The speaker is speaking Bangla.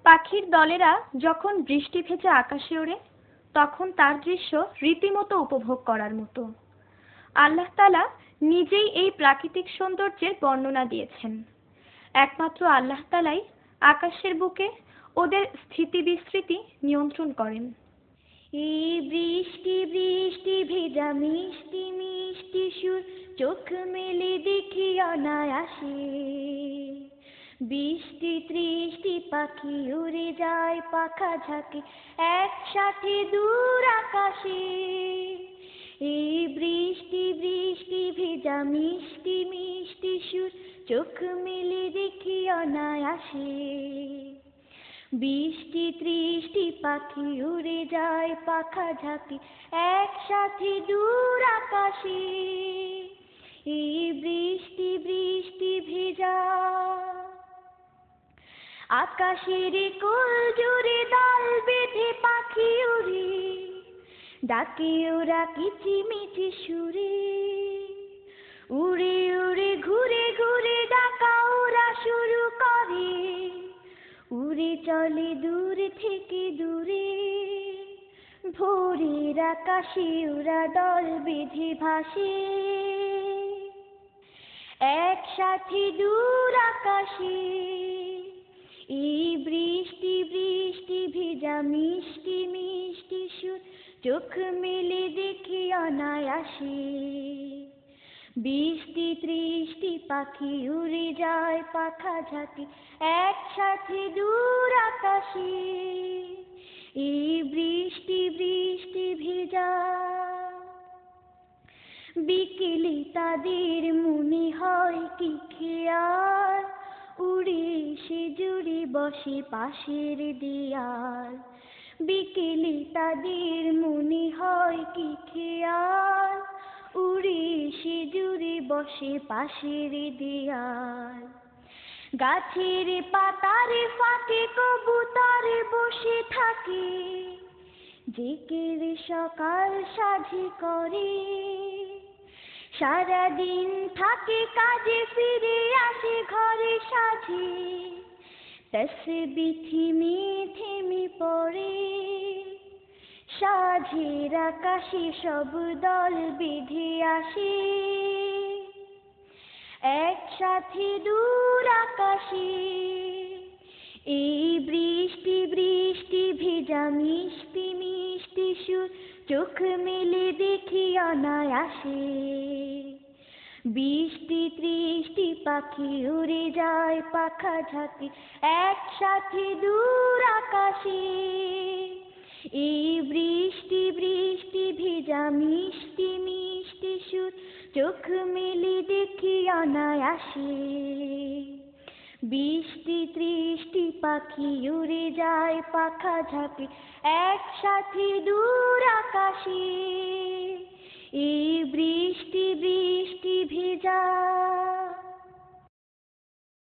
পাখির দলেরা যখন বৃষ্টি ভেজা আকাশে ওড়ে তখন তার দৃশ্য রীতিমতো উপভোগ করার মতো। আল্লাহ তাআলা নিজেই এই প্রাকৃতিক সৌন্দর্যের বর্ণনা দিয়েছেন। একমাত্র আল্লাহ তাআলাই আকাশের বুকে ওদের স্থিতি বিস্মৃতি নিয়ন্ত্রণ করেন। এই বৃষ্টি বৃষ্টি ভেজা মিষ্টি মিষ্টি সুর, চোখ মেলে দেখি অনায়াসে। বৃষ্টি তৃষ্টি পাখি উড়ে যায় পাখা ঝাঁকে একসাথে দূর আকাশে। এই বৃষ্টি বৃষ্টি ভেজা মিষ্টি মিষ্টি সুর, চোখ মেলে দেখি অনায়াসে। বৃষ্টি তৃষ্টি পাখি উড়ে যায় পাখা ঝাঁকে একসাথে দূর আকাশে। এই বৃষ্টি বৃষ্টি ভেজা আকাশের কোল জুড়ে দল বেঁধে পাখি উড়ে, ডাকে ওরা কিচিমিচি সুরে। উড়ে উড়ে ঘুরে ঘুরে ডাকা ওরা শুরু করে, উড়ে চলে দূর থেকে দূরে। ভোরের আকাশে ওরা দল বেঁধে ভাসে একসাথে দূর আকাশে। এই বৃষ্টি বৃষ্টি ভেজা মিষ্টি মিষ্টি সুর, চোখ মেলে দেখি অনায়াসে। বৃষ্টি তৃষ্টি পাখি উড়ে যায় পাখা ঝাঁকে একসাথে দূর আকাশে। এই বৃষ্টি বৃষ্টি ভেজা বিকেলে তাদের মনে হয় কি খেয়াল, উড়ে সে জুড়ে বসে পাশের দেয়াল। বিকেলে তাদের মনে হয় কি খেয়াল, উড়ে সে জুড়ে বসে পাশের দেয়াল। গাছের পাতার ফাঁকে কবুতর বসে থাকে, জেকের সকাল সাঝি করে। সারাদিন থাকে কাজে ফিরে আসে ঘরে সাঝে, তসবিহ থেমে থেমে পড়ে। সাঝের আকাশে সব দল বেঁধে আসে একসাথে দূর আকাশে। এই বৃষ্টি বৃষ্টি ভেজা মিষ্টি মিষ্টি সুর, চোখ মেলে দেখি অনায়াসে। বৃষ্টি তৃষ্টি পাখি উড়ে যায় পাখা ঝাঁকে একসাথে দূর আকাশে। এই বৃষ্টি বৃষ্টি ভেজা মিষ্টি মিষ্টি সুর, চোখ মেলে দেখি অনায়াসে। বৃষ্টি তৃষ্টি পাখি উড়ে যায় পাখা ঝাঁকে একসাথে দূর আকাশে।